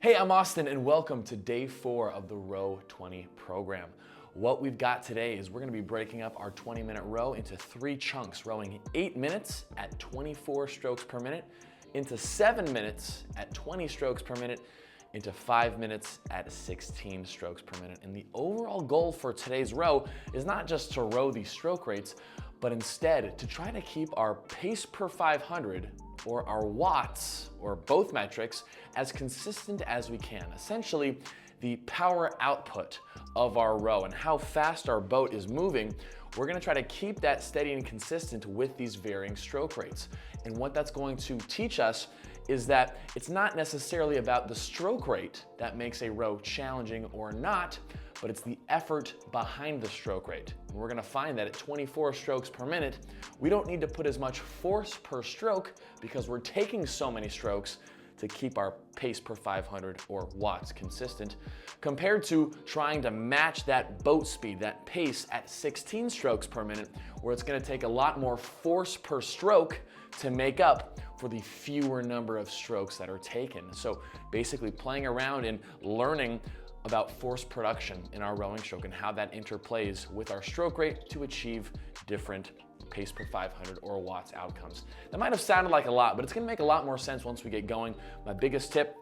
Hey, I'm Austin and welcome to day 4 of the ROW-20 program. What we've got today is we're gonna be breaking up our 20-minute row into 3 chunks, rowing 8 minutes at 24 strokes per minute, into 7 minutes at 20 strokes per minute, into 5 minutes at 16 strokes per minute. And the overall goal for today's row is not just to row these stroke rates, but instead to try to keep our pace per 500 or our watts, or both metrics, as consistent as we can. Essentially, the power output of our row and how fast our boat is moving, we're gonna try to keep that steady and consistent with these varying stroke rates. And what that's going to teach us is that it's not necessarily about the stroke rate that makes a row challenging or not, but it's the effort behind the stroke rate. And we're gonna find that at 24 strokes per minute, we don't need to put as much force per stroke because we're taking so many strokes to keep our pace per 500 or watts consistent, compared to trying to match that boat speed, that pace at 16 strokes per minute, where it's gonna take a lot more force per stroke to make up for the fewer number of strokes that are taken. So basically playing around and learning about force production in our rowing stroke and how that interplays with our stroke rate to achieve different pace per 500 or watts outcomes. That might have sounded like a lot, but it's gonna make a lot more sense once we get going. My biggest tip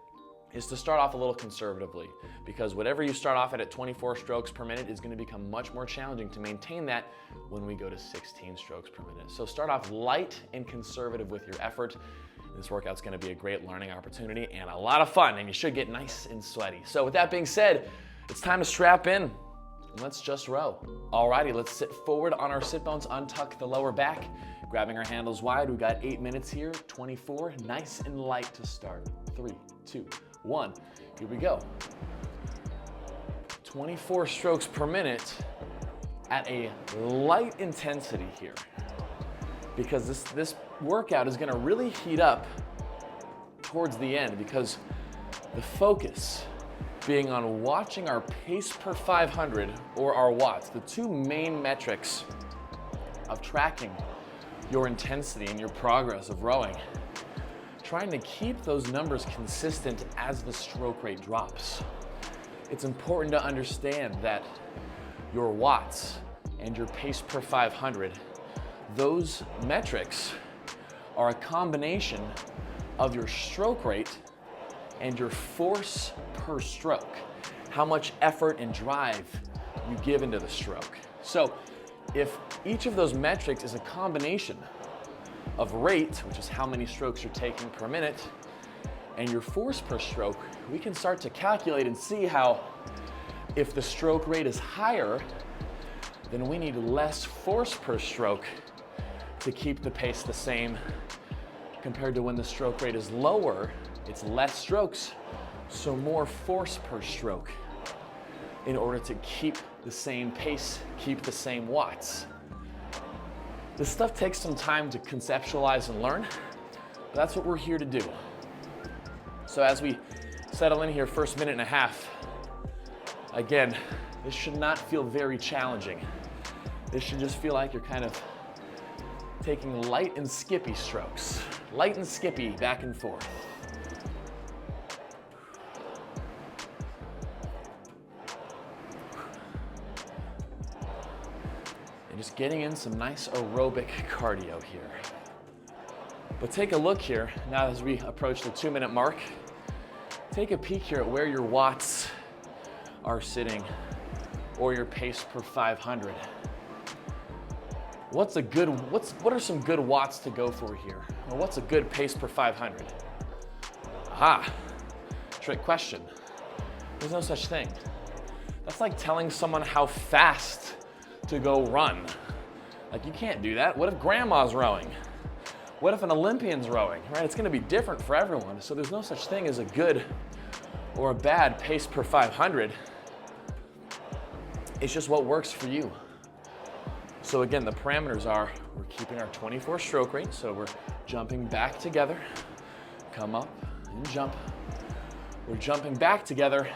is to start off a little conservatively, because whatever you start off at 24 strokes per minute is gonna become much more challenging to maintain that when we go to 16 strokes per minute. So start off light and conservative with your effort. This workout's gonna be a great learning opportunity and a lot of fun, and you should get nice and sweaty. So with that being said, it's time to strap in and let's just row. Alrighty, let's sit forward on our sit bones, untuck the lower back, grabbing our handles wide. We've got 8 minutes here, 24, nice and light to start. 3, 2, 1, here we go. 24 strokes per minute at a light intensity here, because this workout is gonna really heat up towards the end, because the focus being on watching our pace per 500 or our watts, the two main metrics of tracking your intensity and your progress of rowing, trying to keep those numbers consistent as the stroke rate drops. It's important to understand that your watts and your pace per 500, those metrics are a combination of your stroke rate and your force per stroke, how much effort and drive you give into the stroke. So if each of those metrics is a combination of rate, which is how many strokes you're taking per minute, and your force per stroke, we can start to calculate and see how if the stroke rate is higher, then we need less force per stroke to keep the pace the same, compared to when the stroke rate is lower, it's less strokes, so more force per stroke in order to keep the same pace, keep the same watts. This stuff takes some time to conceptualize and learn, but that's what we're here to do. So as we settle in here, first minute and a half, again, this should not feel very challenging. This should just feel like you're kind of taking light and skippy strokes. Light and skippy, back and forth. And just getting in some nice aerobic cardio here. But take a look here, now as we approach the 2-minute mark, take a peek here at where your watts are sitting, or your pace per 500. What are some good watts to go for here? Or what's a good pace per 500? Aha, trick question. There's no such thing. That's like telling someone how fast to go run. Like, you can't do that. What if grandma's rowing? What if an Olympian's rowing, right? It's gonna be different for everyone. So there's no such thing as a good or a bad pace per 500. It's just what works for you. So again, the parameters are, we're keeping our 24 stroke rate, so we're jumping back together, come up and jump. We're jumping back together,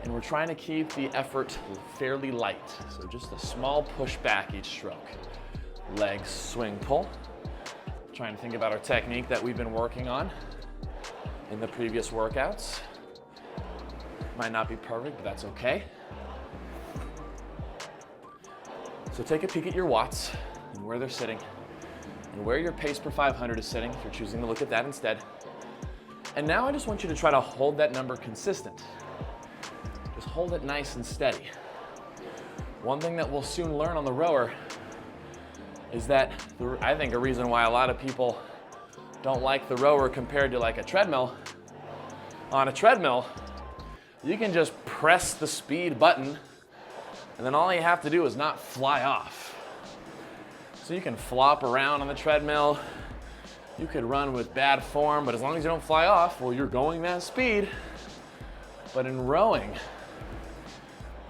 and we're trying to keep the effort fairly light. So just a small push back each stroke. Legs, swing, pull. Trying to think about our technique that we've been working on. in the previous workouts. Might not be perfect, but that's okay. So take a peek at your watts and where they're sitting and where your pace per 500 is sitting if you're choosing to look at that instead. And now I just want you to try to hold that number consistent. Just hold it nice and steady. One thing that we'll soon learn on the rower is that I think a reason why a lot of people don't like the rower compared to like a treadmill. On a treadmill, you can just press the speed button and then all you have to do is not fly off. So you can flop around on the treadmill. You could run with bad form, but as long as you don't fly off, well, you're going that speed. But in rowing,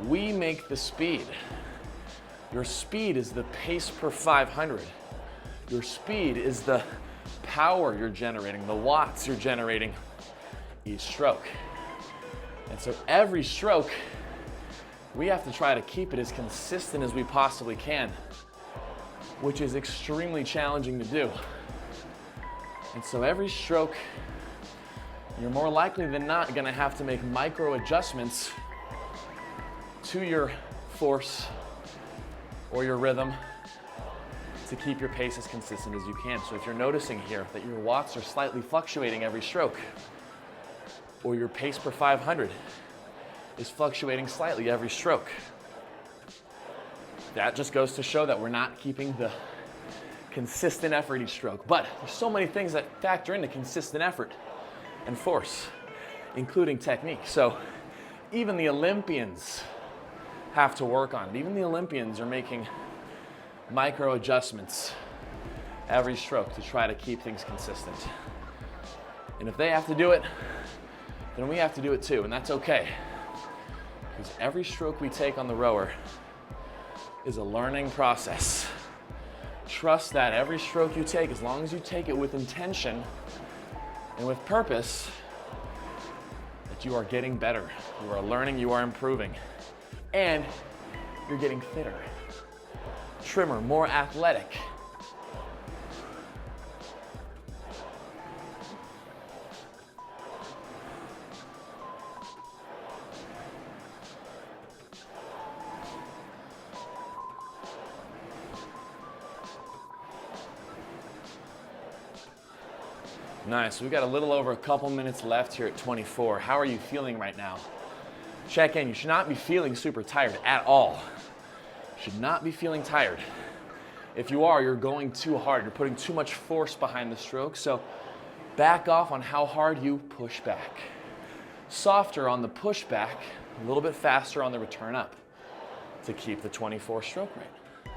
we make the speed. Your speed is the pace per 500. Your speed is the power you're generating, the watts you're generating each stroke. And so every stroke, we have to try to keep it as consistent as we possibly can, which is extremely challenging to do. And so every stroke, you're more likely than not gonna have to make micro adjustments to your force or your rhythm to keep your pace as consistent as you can. So if you're noticing here that your watts are slightly fluctuating every stroke, or your pace per 500 is fluctuating slightly every stroke, that just goes to show that we're not keeping the consistent effort each stroke. But there's so many things that factor into consistent effort and force, including technique. So even the Olympians have to work on it. Even the Olympians are making micro adjustments every stroke to try to keep things consistent. And if they have to do it, then we have to do it too, and that's okay. Because every stroke we take on the rower is a learning process. Trust that every stroke you take, as long as you take it with intention and with purpose, that you are getting better. You are learning, you are improving. And you're getting fitter, trimmer, more athletic. Nice, we've got a little over a couple minutes left here at 24. How are you feeling right now? Check in. You should not be feeling super tired at all. You should not be feeling tired. If you are, you're going too hard. You're putting too much force behind the stroke, so back off on how hard you push back. Softer on the push back, a little bit faster on the return up to keep the 24 stroke rate.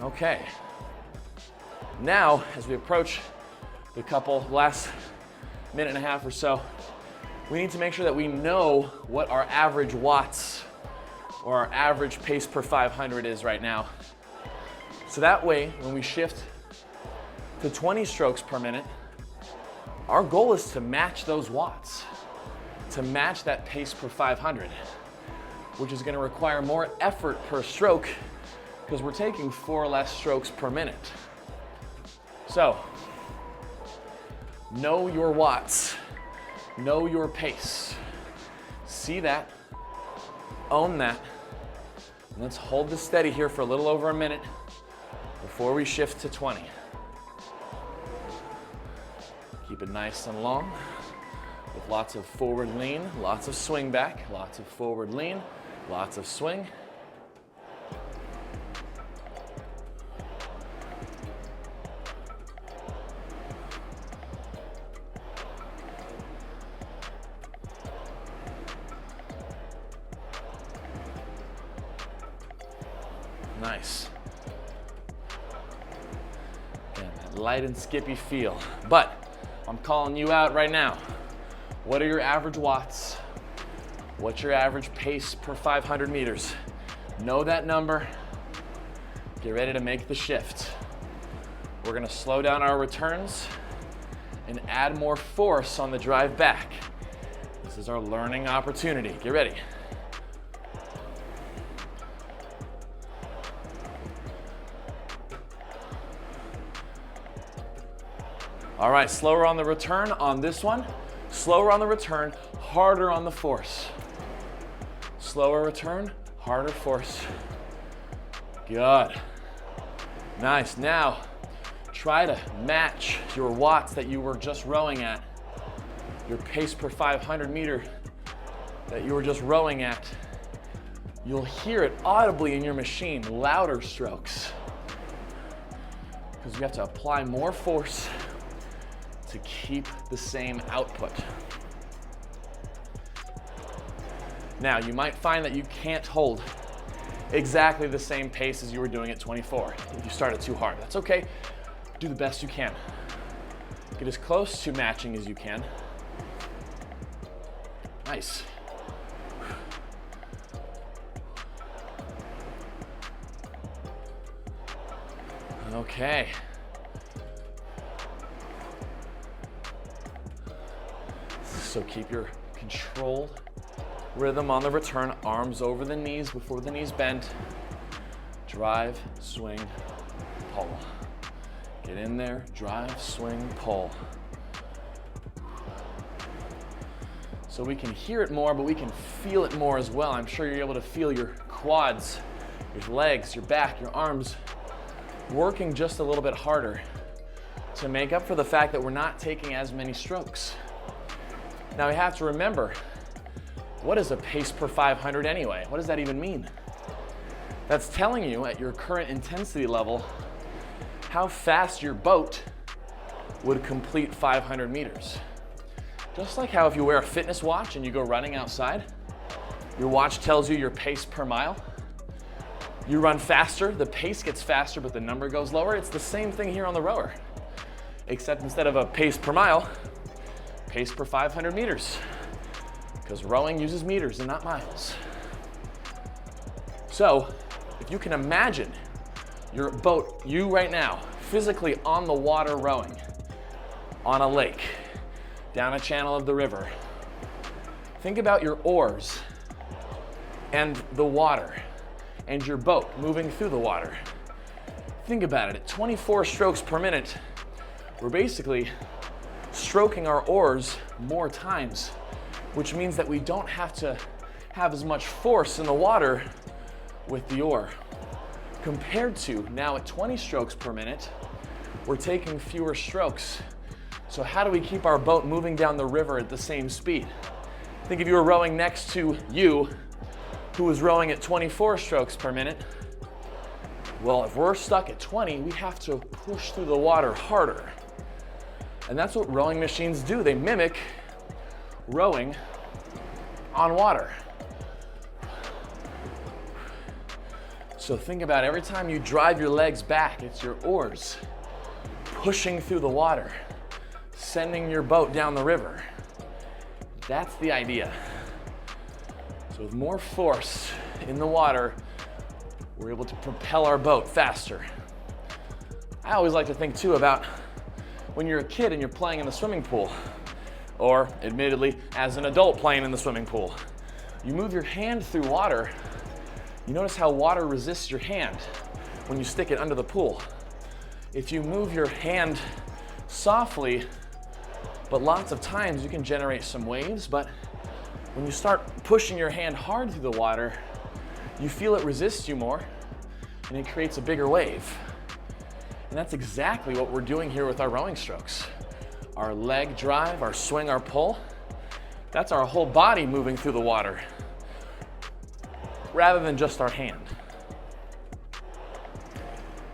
Okay. Now, as we approach the last minute and a half or so, we need to make sure that we know what our average watts or our average pace per 500 is right now. So that way, when we shift to 20 strokes per minute, our goal is to match those watts, to match that pace per 500, which is gonna require more effort per stroke because we're taking 4 less strokes per minute. So, know your watts, know your pace. See that, own that, and let's hold this steady here for a little over a minute before we shift to 20. Keep it nice and long with lots of forward lean, lots of swing back, lots of forward lean, lots of swing. Nice. Again, that light and skippy feel. But I'm calling you out right now. What are your average watts? What's your average pace per 500 meters? Know that number. Get ready to make the shift. We're gonna slow down our returns and add more force on the drive back. This is our learning opportunity. Get ready. All right, slower on the return on this one. Slower on the return, harder on the force. Slower return, harder force. Good. Nice. Now, try to match your watts that you were just rowing at, your pace per 500 meter that you were just rowing at. You'll hear it audibly in your machine, louder strokes, because you have to apply more force to keep the same output. Now, you might find that you can't hold exactly the same pace as you were doing at 24 if you started too hard. That's okay. Do the best you can. Get as close to matching as you can. Nice. Okay. So keep your controlled rhythm on the return, arms over the knees before the knees bend. Drive, swing, pull. Get in there, drive, swing, pull. So we can hear it more, but we can feel it more as well. I'm sure you're able to feel your quads, your legs, your back, your arms working just a little bit harder to make up for the fact that we're not taking as many strokes. Now we have to remember, what is a pace per 500 anyway? What does that even mean? That's telling you at your current intensity level how fast your boat would complete 500 meters. Just like how if you wear a fitness watch and you go running outside, your watch tells you your pace per mile. You run faster, the pace gets faster, but the number goes lower. It's the same thing here on the rower, except instead of a pace per mile, pace per 500 meters, because rowing uses meters and not miles. So if you can imagine your boat, you right now, physically on the water rowing, on a lake, down a channel of the river, think about your oars and the water and your boat moving through the water. Think about it, at 24 strokes per minute, we're basically stroking our oars more times, which means that we don't have to have as much force in the water with the oar. Compared to now at 20 strokes per minute, we're taking fewer strokes. So how do we keep our boat moving down the river at the same speed? Think if you were rowing next to you, who was rowing at 24 strokes per minute. Well, if we're stuck at 20, we have to push through the water harder. And that's what rowing machines do. They mimic rowing on water. So think about every time you drive your legs back, it's your oars pushing through the water, sending your boat down the river. That's the idea. So with more force in the water, we're able to propel our boat faster. I always like to think too about when you're a kid and you're playing in the swimming pool, or admittedly, as an adult playing in the swimming pool. You move your hand through water, you notice how water resists your hand when you stick it under the pool. If you move your hand softly, but lots of times you can generate some waves, but when you start pushing your hand hard through the water, you feel it resists you more and it creates a bigger wave. And that's exactly what we're doing here with our rowing strokes. Our leg drive, our swing, our pull, that's our whole body moving through the water rather than just our hand.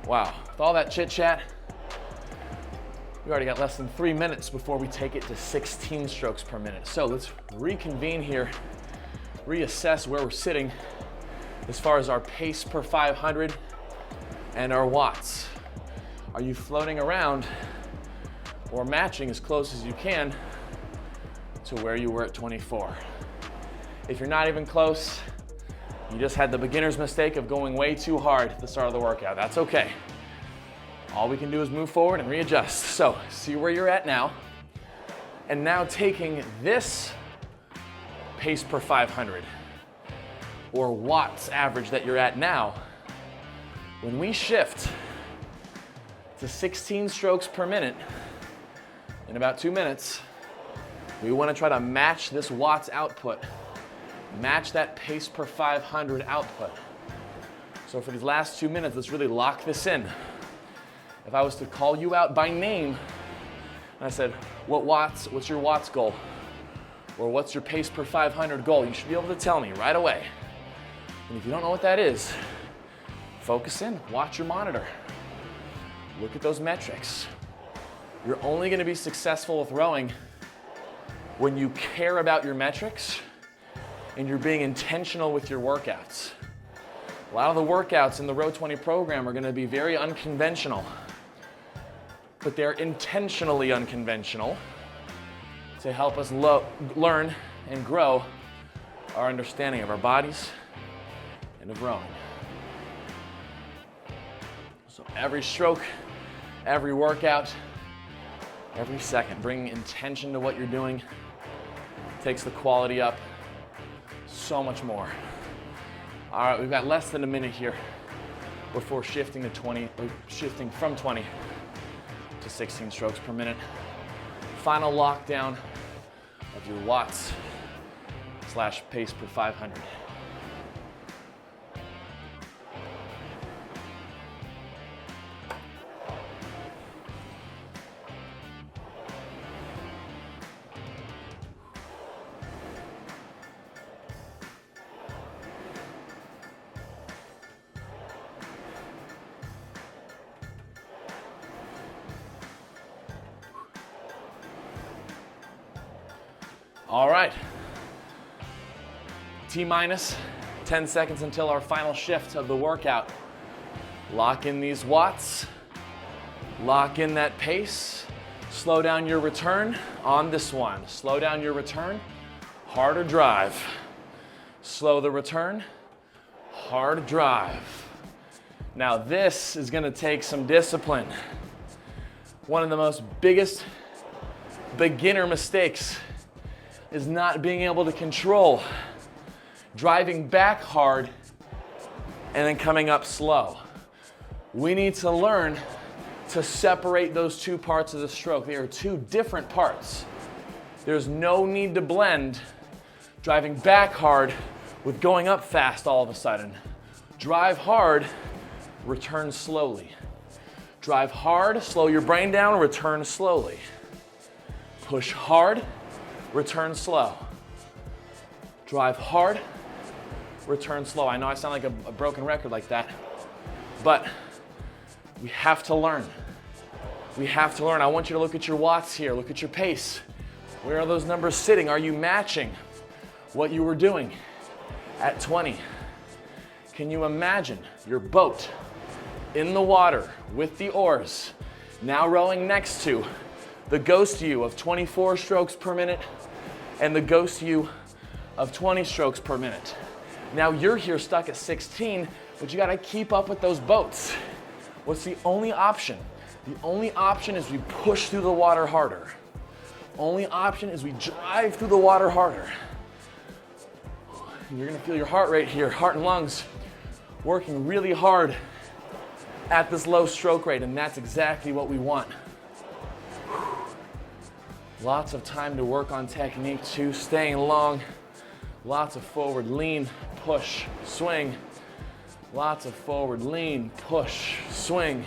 Wow, with all that chit chat, we already got less than 3 minutes before we take it to 16 strokes per minute. So let's reconvene here, reassess where we're sitting as far as our pace per 500 and our watts. Are you floating around or matching as close as you can to where you were at 24? If you're not even close, you just had the beginner's mistake of going way too hard at the start of the workout. That's okay. All we can do is move forward and readjust. So see where you're at now. And now taking this pace per 500 or watts average that you're at now, when we shift to 16 strokes per minute, In about 2 minutes, we want to try to match this watts output, match that pace per 500 output. So for these last 2 minutes, let's really lock this in. If I was to call you out by name, and I said, what's your watts goal? Or what's your pace per 500 goal? You should be able to tell me right away. And if you don't know what that is, focus in, watch your monitor. Look at those metrics. You're only going to be successful with rowing when you care about your metrics and you're being intentional with your workouts. A lot of the workouts in the ROW-20 program are going to be very unconventional, but they're intentionally unconventional to help us learn and grow our understanding of our bodies and of rowing. So every stroke, every workout, every second, bringing intention to what you're doing takes the quality up so much more. All right, we've got less than a minute here before shifting from 20 to 16 strokes per minute. Final lockdown of your watts / pace per 500. All right, T-minus 10 seconds until our final shift of the workout. Lock in these watts, lock in that pace, slow down your return on this one. Slow down your return, harder drive. Slow the return, hard drive. Now this is gonna take some discipline. One of the most biggest beginner mistakes is not being able to control driving back hard and then coming up slow. We need to learn to separate those two parts of the stroke. They are two different parts. There's no need to blend driving back hard with going up fast all of a sudden. Drive hard, return slowly. Drive hard, slow your brain down, return slowly. Push hard, return slow. Drive hard, return slow. I know I sound like a broken record like that, but we have to learn. We have to learn. I want you to look at your watts here. Look at your pace. Where are those numbers sitting? Are you matching what you were doing at 20? Can you imagine your boat in the water with the oars, now rowing next to the ghost you of 24 strokes per minute and the ghost you of 20 strokes per minute. Now you're here stuck at 16, but you gotta keep up with those boats. What's the only option? The only option is we push through the water harder. Only option is we drive through the water harder. And you're gonna feel your heart rate here, heart and lungs, working really hard at this low stroke rate, and that's exactly what we want. Lots of time to work on technique too, staying long. Lots of forward lean, push, swing. Lots of forward lean, push, swing.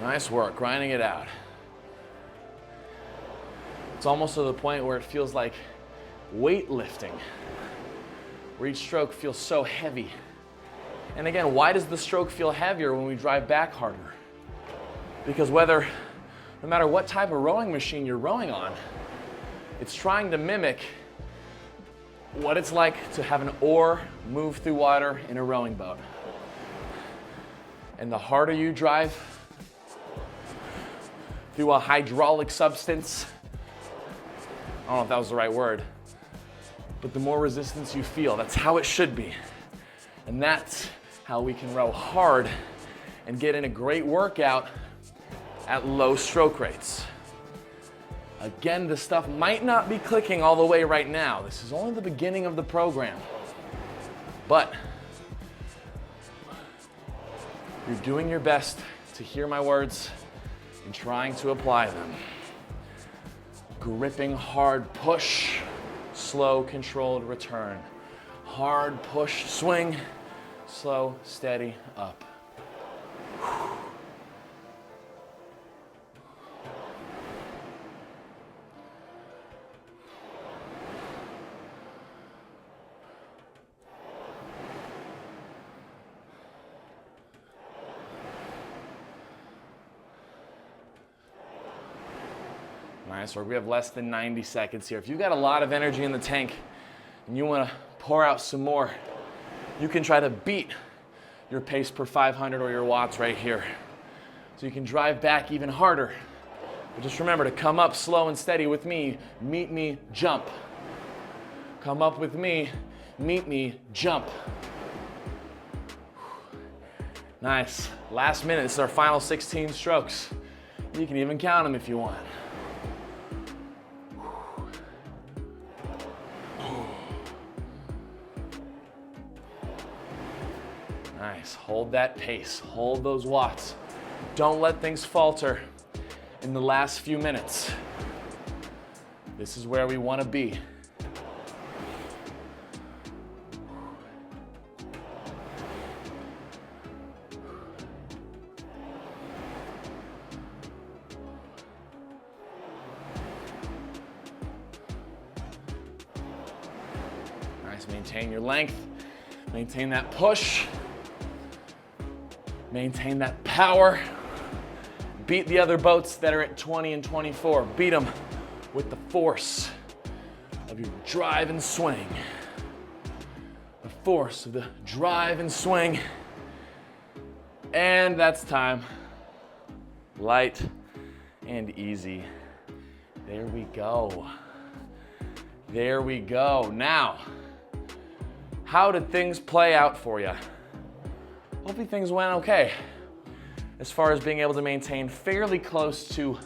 Nice work, grinding it out. It's almost to the point where it feels like weightlifting, where each stroke feels so heavy. And again, why does the stroke feel heavier when we drive back harder? Because no matter what type of rowing machine you're rowing on, it's trying to mimic what it's like to have an oar move through water in a rowing boat. And the harder you drive through a hydraulic substance, I don't know if that was the right word, but the more resistance you feel. That's how it should be. And that's how we can row hard and get in a great workout at low stroke rates. Again, this stuff might not be clicking all the way right now. This is only the beginning of the program. But You're doing your best to hear my words and trying to apply them. Gripping, hard push, slow, controlled return. Hard push, swing, slow, steady, up. Nice work. We have less than 90 seconds here. If you've got a lot of energy in the tank and you want to pour out some more, you can try to beat your pace per 500 or your watts right here. So you can drive back even harder. But just remember to come up slow and steady with me. Meet me, jump. Come up with me, meet me, jump. Nice. Last minute. This is our final 16 strokes. You can even count them if you want. Nice. Hold that pace. Hold those watts. Don't let things falter in the last few minutes. This is where we want to be. Nice. Maintain your length. Maintain that push. Maintain that power. Beat the other boats that are at 20 and 24. Beat them with the force of your drive and swing. The force of the drive and swing. And that's time. Light and easy. There we go. There we go. Now, how did things play out for you? Hopefully things went okay as far as being able to maintain fairly close to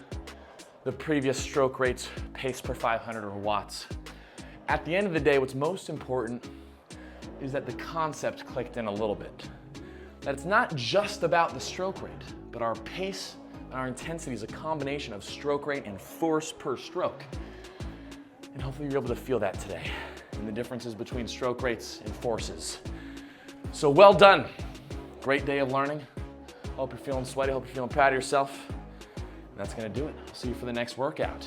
the previous stroke rates, pace per 500 or watts. At the end of the day, what's most important is that the concept clicked in a little bit. That it's not just about the stroke rate, but our pace and our intensity is a combination of stroke rate and force per stroke. And hopefully you're able to feel that today and the differences between stroke rates and forces. So well done. Great day of learning. Hope you're feeling sweaty. Hope you're feeling proud of yourself. And that's going to do it. I'll see you for the next workout.